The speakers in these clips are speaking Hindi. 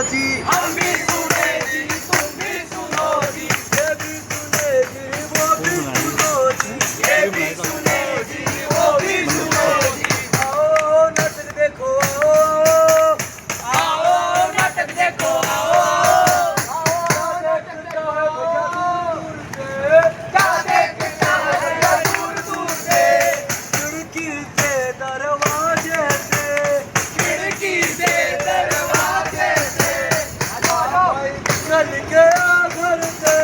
जी, हम भी सुने जी, तुम भी सुनो जी, ये भी सुने जी, वो भी सुनो जी, ये भी सुने जी, वो भी सुनो जी। आओ नाटक देखो आओ, आओ नाटक देखो आओ, आओ नाटक दूर से, क्या देखता है दूर दूर से, खिड़की से दरवाजे से, खिड़की से दरवाजे से। चल गया घर से,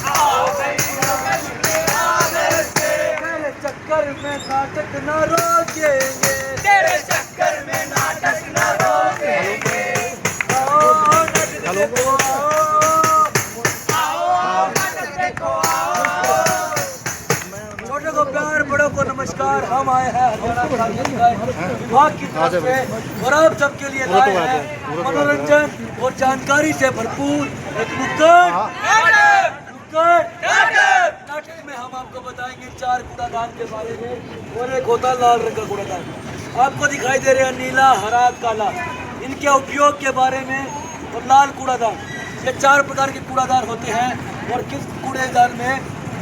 आओ भैया बचने आदर से, मेरे चक्कर में नाटक न रोकेंगे, तेरे चक्कर में नाटक न रोकेंगे। आओ नाटक देखो आओ, आओ नाटक देखो आओ, छोटे को प्यार, बड़ों को नमस्कार। हम आए हैं हरियाणा खाद्य विभाग की तरफ से और आप सबके लिए लाए हैं मनोरंजन और जानकारी से भरपूर एक नाटक में हम आपको बताएंगे 4 कूड़ादान के बारे में और एक होता लाल रंग का कूड़ादान। आपको दिखाई दे रहे हैं नीला, हरा, काला, इनके उपयोग के बारे में। और लाल कूड़ादान, ये 4 प्रकार के कूड़ादान होते हैं और किस कूड़ेदान में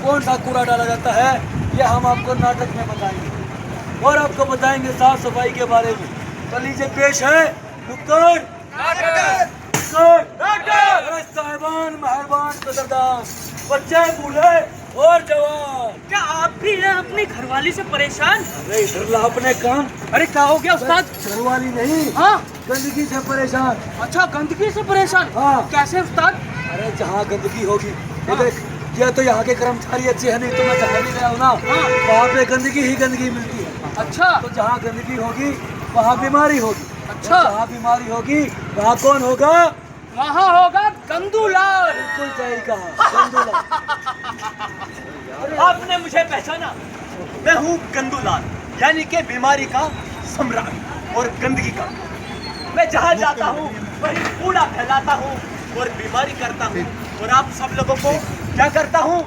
कौन सा कूड़ा डाला जाता है ये हम आपको नाटक में बताएंगे और आपको बताएंगे साफ सफाई के बारे में। तो लीजिए पेश है नुक्कड़ अरे साहिबान, मेहरबान, कदरदान, बच्चे, बूढ़े और जवान। क्या आप भी हैं अपनी घरवाली से परेशान? अरे इधर ला अपने काम। अरे क्या हो गया उस्ताद? घरवाली नहीं, हाँ, गंदगी से परेशान। अच्छा, गंदगी से परेशान? हाँ। कैसे उस्ताद? अरे जहाँ गंदगी होगी, ये देख, ये तो यहाँ के कर्मचारी अच्छे हैं, नहीं तो मैं जहाँ भी गया हूँ ना, हाँ। वहाँ पे गंदगी ही गंदगी मिलती है। अच्छा, तो जहाँ गंदगी होगी वहाँ बीमारी होगी। अच्छा। और जहाँ बीमारी होगी वहाँ कौन होगा? वहाँ होगा गंदूलाल। बिल्कुल सही कहा, गंदूलाल। आपने मुझे पहचाना? मैं हूँ गंदूलाल, यानी कि बीमारी का सम्राट और गंदगी का। मैं जहाँ जाता हूँ वहीं कूड़ा फैलाता हूँ और बीमारी करता हूँ, और आप सब लोगों को क्या करता हूँ?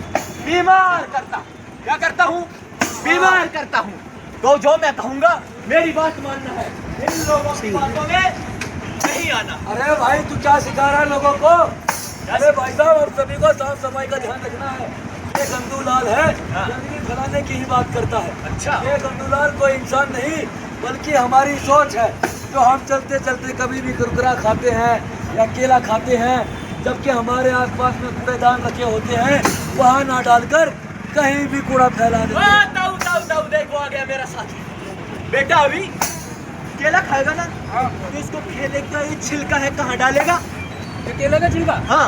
बीमार करता हूँ। क्या करता हूँ? बीमार करता हूँ। तो जो मैं कहूँगा मेरी बात मानना है, इन लोगों की बातों में नहीं आना। अरे भाई तू क्या सिखा रहा है लोगों को? अरे भाई साहब, आप सभी को साफ सफाई का ध्यान रखना है। ये गंदूलाल है, हाँ। गंदगी फैलाने की ही बात करता है। अच्छा। ये गंदूलाल कोई इंसान नहीं बल्कि हमारी सोच है, जो हम चलते चलते कभी भी कुरकुरा खाते हैं या केला खाते हैं, जबकि हमारे आसपास में कूड़ेदान रखे होते हैं, वहाँ ना डालकर कहीं भी कूड़ा फैला देते हैं। ताऊ ताऊ ताऊ, देखो आ गया मेरा साथी। बेटा अभी केला खाएगा ना, तो इसको केले का ये छिलका है कहाँ डालेगा? ये केले का छिलका? हाँ।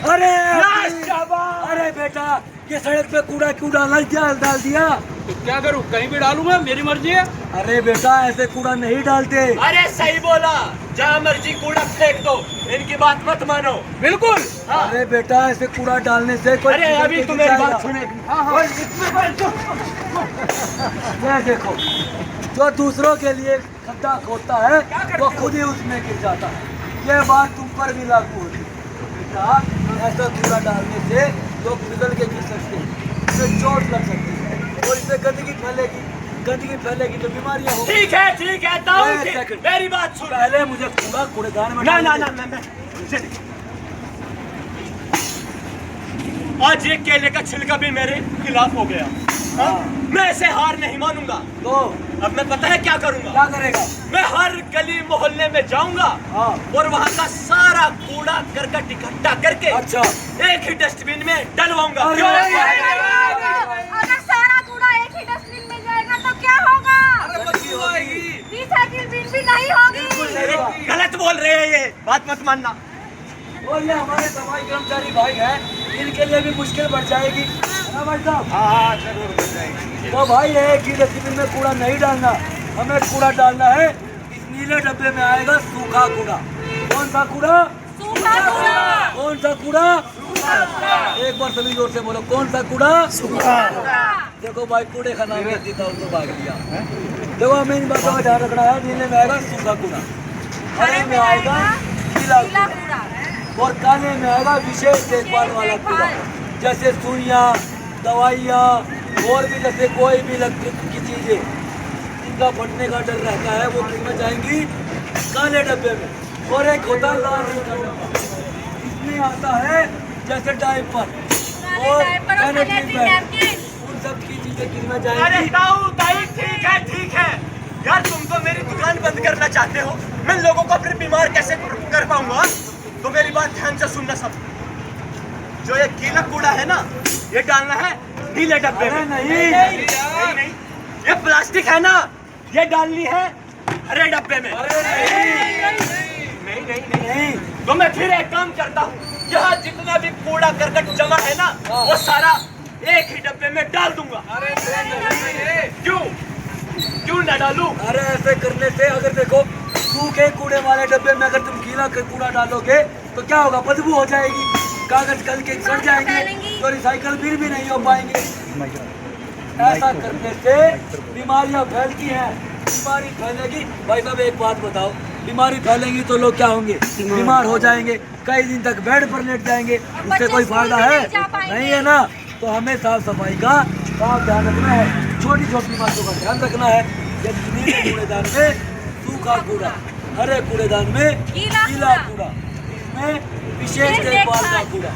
अरे शाबाश। अरे बेटा, ये सड़क पे कूड़ा क्यों डाल दिया? तो क्या करूँ, कहीं भी डालूंगा, मेरी मर्जी है। अरे बेटा, ऐसे कूड़ा नहीं डालते। अरे सही बोला, जहाँ मर्जी कूड़ा फेंक दो, इनकी बात मत मानो। बिल्कुल। हाँ। अरे बेटा, ऐसे कूड़ा डालने से कोई अरे अभी चीज़ तुम नहीं मेरी जाएगा। बात सुनेगी। हाँ, हाँ। ये देखो, जो दूसरों के लिए खड्डा खोदता है वो खुद ही उसमें गिर जाता है। ये बात तुम पर भी लागू होती है। बेटा, ऐसा कूड़ा डालने से लोग फिसल के गिर सकते हैं, इससे चोट लग सकती है और इससे गंदगी फैलेगी तो बीमारियां होंगी। ठीक है ताऊ, एक सेकंड। मेरी बात सुन। पहले मुझे कूड़ेदान में ना डालने ना दे। ना ना, मुझे नहीं। आज ये केले का छिलका भी मेरे खिलाफ हो गया। हाँ? मैं ऐसे हार नहीं मानूंगा। तो अब मैं पता है क्या करूंगा? क्या करेगा? मैं हर गली मोहल्ले में जाऊंगा हाँ। और वहाँ का सारा कूड़ा करकट इकट्ठा करके अच्छा। एक ही डस्टबिन में डलवाऊंगा। अरे, क्यों? अगर सारा कूड़ा एक ही डस्टबिन में जाएगा तो क्या होगा? बदबू आएगी। रिसाइकिल बिन भी नहीं होगी। सही बात। गलत बोल रहे हैं, ये बात मत मानना। और ये हमारे सफाई कर्मचारी भाई हैं, इनके लिए भी मुश्किल बढ़ जाएगी, है ना भाई साहब? हाँ जरूर मिल जाएगी। तो भाई एक ही डस्टबिन में कूड़ा नहीं डालना, हमें कूड़ा डालना है इस नीले डब्बे में आएगा सूखा कूड़ा। कौन सा कूड़ा? सूखा कूड़ा। कौन सा कूड़ा? एक बार सभी जोर से बोलो, कौन सा कूड़ा? सूखा। देखो भाई, कूड़े का नाम नहीं देता तो भाग लिया। देखो, हमें इन बातों का ध्यान रखना है। नीले में आएगा सूखा कूड़ा, हरे में आएगा गीला कूड़ा और काले में आएगा विशेष देखभाल वाला कूड़ा, जैसे सुइयाँ, दवाइयाँ और भी जैसे कोई भी इलेक्ट्रिक की चीज़ें इनका फटने का डर रहता है, वो किसमें जाएंगी? काले डब्बे में। और एक होता है लाल रंग का डब्बा। इसमें आता है जैसे डायपर और सैनिटरी पैड, उन सब की चीजें किनमें अरे जाएंगी। ताऊ ताई ठीक है यार, तुम तो मेरी दुकान बंद करना चाहते हो, मैं लोगों को फिर बीमार कैसे कर पाऊंगा? तो मेरी बात ध्यान से सुनना सब। जो ये गीला कूड़ा है ना, ये डालना है नीले डब्बे में। नहीं, ये प्लास्टिक है ना, ये डालनी है हरे डब्बे में। नहीं। तो मैं फिर एक काम करता हूँ, यहाँ जितना भी कूड़ा करकट जमा है ना, वो सारा एक ही डब्बे में डाल दूंगा। क्यों ना डालूं? अरे ऐसे करने से अगर देखो सूखे कूड़े वाले डब्बे में अगर तुम गीला कूड़ा डालोगे तो क्या होगा, बदबू हो जाएगी, कागज गल के सड़ जाएंगे, तो रिसाइकल फिर भी नहीं हो पाएंगे। ऐसा करने से बीमारियां फैलती हैं, बीमारी फैलेगी। भाई साहब एक बात बताओ, बीमारी फैलेगी तो लोग क्या होंगे, बीमार हो जाएंगे, कई दिन तक बेड पर लेट जाएंगे, उससे कोई फायदा है नहीं है ना। तो हमें साफ सफाई का खास ध्यान रखना है, छोटी छोटी बातों का ध्यान रखना है। जैसे नीले कूड़ेदान में सूखा कूड़ा, हरे कूड़ेदान में गीला कूड़ा, इसमें विशेष देखभाल का कूड़ा,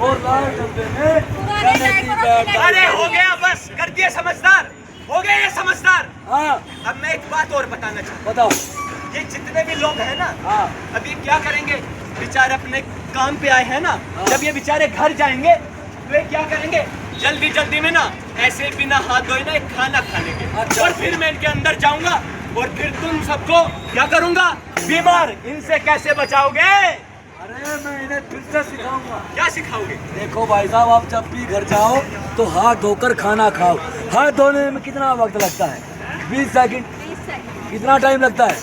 और लाल डब्बे में सैनिटरी पैड। अरे हो गया, बस कर दिए समझदार, हो गए ये समझदार। हाँ अब मैं एक बात और बताना चाहता बताओ। हूँ, ये जितने भी लोग हैं ना, हाँ अभी क्या करेंगे, बेचारे अपने काम पे आए हैं ना, जब ये बेचारे घर जाएंगे तो ये क्या करेंगे, जल्दी में ना ऐसे बिना हाथ धोए ना एक खाना खा लेंगे। अच्छा। और फिर मैं इनके अंदर जाऊंगा और फिर तुम सबको क्या करूंगा, बीमार। इनसे कैसे बचाओगे? अरे मैं इन्हें फिर से सिखाऊंगा। क्या सिखाओगे? देखो भाई साहब, आप जब भी घर जाओ तो हाथ धोकर खाना खाओ। हाथ धोने में कितना वक्त लगता है? 20 सेकंड। कितना टाइम लगता है?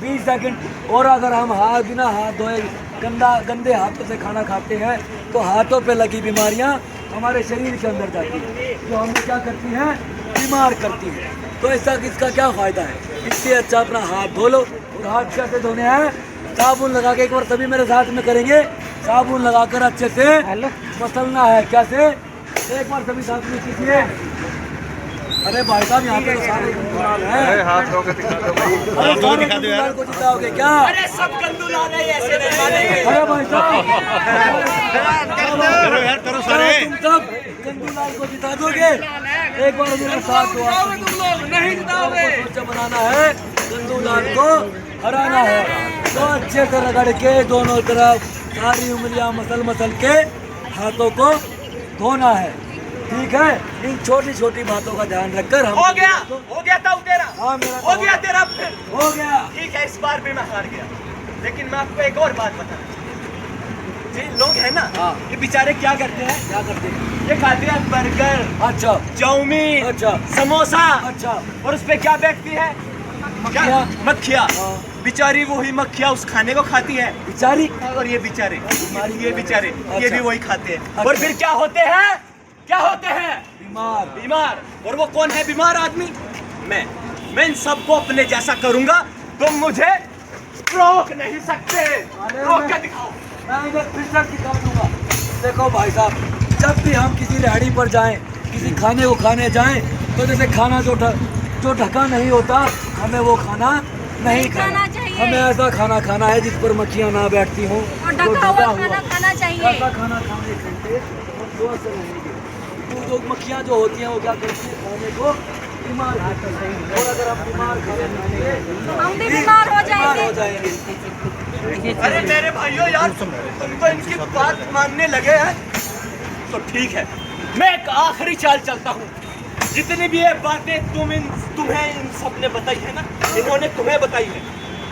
20 सेकंड। और अगर हम बिना हाथ धोए गंदे हाथों से खाना खाते हैं तो हाथों पे लगी बीमारियां हमारे शरीर के अंदर जाती हैं, जो हमें क्या करती हैं, बीमार करती हैं। तो इसका क्या फायदा है? इससे अच्छा अपना हाथ धो लो। और हाथ कैसे धोने हैं? साबुन लगा के, एक बार सभी मेरे साथ में करेंगे, साबुन लगाकर अच्छे से मसलना है। कैसे? एक बार सभी साथ में कीजिए। अरे भाई साहब यहाँ पे तो सारे गंदूलाल हैं। हाथ धो के दिखा दो भाई। अरे सारे गंदूलाल को जिताओगे क्या? अरे सब गंदूलाल है, ऐसे नहीं मानेंगे। अरे भाई साहब करो यार, करो सारे। तुम सब गंदूलाल को जिता दोगे? एक बार मेरे साथ दो। तुम लोग नहीं जिताओगे। सोचा बनाना है, गंदूलाल को हराना है। तो अच्छे से रगड़ के दोनों तरफ सारी उंगलियां मसल के हाथों को धोना है। ठीक है? इन छोटी छोटी बातों का ध्यान रखकर हम हो गया था तेरा। हाँ मेरा हो गया तेरा फिर। हो गया। ठीक है, इस बार भी मैं हार गया, लेकिन मैं आपको एक और बात बताना चाहता हूँ। ये लोग हैं ना, हाँ। ये बेचारे क्या करते हैं, क्या करते हैं? ये खाते हैं बर्गर, अच्छा चाउमीन, अच्छा समोसा, अच्छा। और उस पे क्या बैठती है, मक्खियाँ। मक्खियाँ। हाँ। बेचारी वही मक्खियाँ उस खाने को खाती है, बेचारी। और ये बेचारे ये अच्छा। भी वही खाते हैं। और फिर क्या होते हैं, बीमार। और वो कौन है बीमार आदमी? मैं इन सबको अपने जैसा करूंगा, तुम मुझे रोक नहीं सकते। रोक के दिखाओ। मैं इन्हें फिर से सिखा दूंगा। देखो भाई साहब, जब भी हम किसी रेहड़ी पर जाएं, किसी खाने को खाने जाएं, तो जैसे खाना जो ढका नहीं होता, हमें वो खाना नहीं खाना चाहिए। हमें ऐसा खाना खाना है जिस पर मक्खियाँ ना बैठती हों, और ढका हुआ खाना खाना चाहिए। ऐसा खाना खाने से हम स्वस्थ रहेंगे। तो जो मक्खियाँ जो होती हैं वो क्या करती है, खाने को बीमार करती हैं। और अगर हम बीमार खाना खाएंगे हम भी बीमार हो जाएंगे। अरे मेरे भाइयों यार, तुम तो इनकी बात मानने लगे हैं, तो ठीक है, मैं एक आखिरी चाल चलता हूँ। जितनी भी ये बातें तुम्हें इन सब ने बताई है ना, इन्होंने तुम्हें बताई है,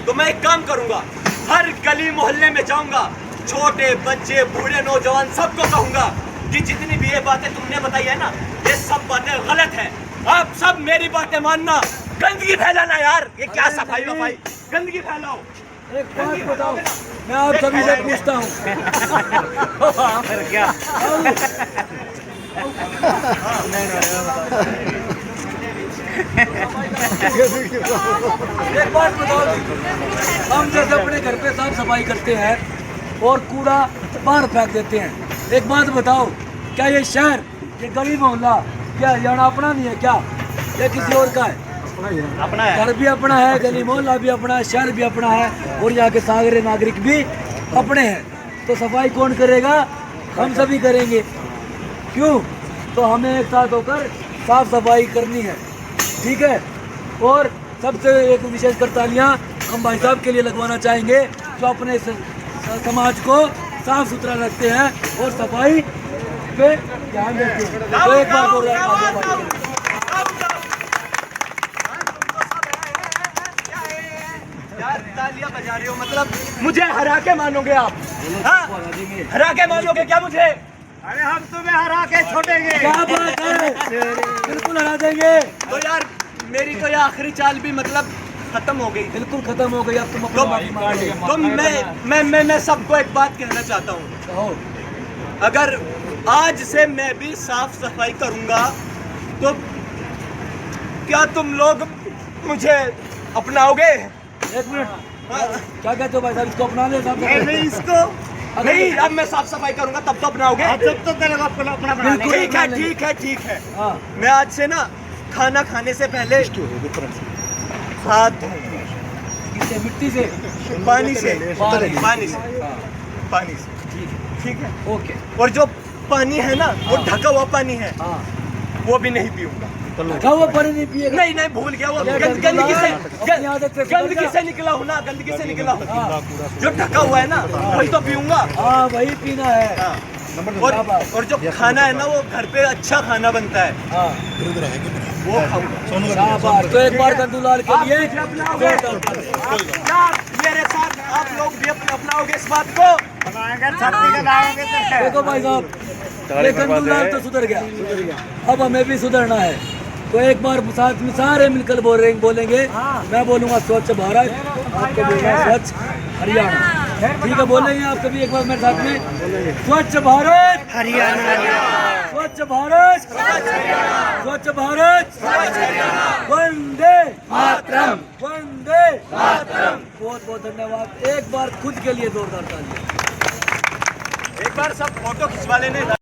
तो मैं एक काम करूंगा, हर गली मोहल्ले में जाऊंगा, छोटे बच्चे बूढ़े नौजवान सबको कहूंगा कि जितनी भी ये बातें तुमने बताई है ना, ये सब बातें गलत है। आप सब मेरी बातें मानना, गंदगी फैलाना यार, ये क्या सफाई वफाई, गंदगी फैलाओ। एक बात बताओ, मैं आप सभी से पूछता हूँ, क्या एक बात बताओ, हम जैसे अपने घर पे साफ सफाई करते हैं और कूड़ा बाहर फेंक देते हैं, एक बात बताओ, क्या ये शहर, ये गली मोहल्ला क्या हरियाणा अपना नहीं है क्या, या किसी और का है? अपना है। घर भी अपना है, गली मोहल्ला भी अपना है, शहर भी अपना है और यहाँ के सागरे नागरिक भी अपने हैं। तो सफाई कौन करेगा? हम सभी करेंगे। क्यों? तो हमें एक साथ होकर साफ सफाई करनी है, ठीक है। और सबसे एक विशेषकर तालियां हम भाई साहब के लिए लगवाना चाहेंगे जो अपने समाज को साफ सुथरा रखते हैं और सफाई पे ध्यान देते हैं। तो एक बार बोल रहा हूं, तालियां बजा रहे हो मतलब मुझे हरा के मानोगे आप? हाँ? हरा के मानोगे क्या मुझे? अरे हम तुम्हें हरा के छोड़ेंगे। क्या बात है, बिल्कुल हरा देंगे। तो यार मेरी तो ये आखिरी चाल भी मतलब खत्म हो गई। बिल्कुल खत्म हो गई। अब तुम अपना माफी मांगोगे। तो मैं सबको एक बात कहना चाहता हूँ। कहो। अगर आज से मैं भी साफ सफाई करूंगा तो क्या तुम लोग मुझे अपनाओगे? एक मिनट, क्या कहते हो भाई साहब? इसको अपना ले साहब। नहीं इसको नहीं, अब मैं साफ सफाई करूंगा तब तो अपनाओगे। जब तो तेरे को अपना बना बिल्कुल। ठीक है ठीक है ठीक है। हाँ, मैं आज से ना खाना खाने से पहले हाथ धोऊंगा। किससे? मिट्टी से? पानी से पानी। पानी से हाँ, पानी से ठीक है। ओके। और जो पानी है ना वो हाँ। ढका हुआ पानी है हाँ, वो भी नहीं पीऊंगा। क्या वो पानी नहीं पिएगा? नहीं नहीं भूल गया वो ये गंदगी से अपनी आदत से गंदगी से निकला हूँ ना, गंदगी से निकला हूँ। हाँ, जो ढका हुआ है ना वही तो पीऊंगा। हाँ, वही पीना है। हाँ। क्या बात? और जो खाना है ना वो घर पे अच्छा खाना बनता है हाँ, वो खाऊंगा। क्या बात। तो एक बार कंदूलाल के लिए आप मेरे साथ आप लोग भी अपनाओगे इस बात को? देखो भाई साहब, ये कंदूलाल तो सुधर गया, अब हमें भी सुधरना है। तो एक बार साथ में सारे मिलकर बोलेंगे। मैं बोलूंगा स्वच्छ भारत, आपको बोलना स्वच्छ हरियाणा। ठीक है, बोलेंगे आप सभी एक बार मेरे साथ में। स्वच्छ भारत हरियाणा। स्वच्छ भारत, स्वच्छ भारत, वंदे मातरम, वंदे मातरम। बहुत बहुत धन्यवाद। एक बार खुद के लिए जोरदार तालियां। एक बार सब फोटो खिंचवा लेने।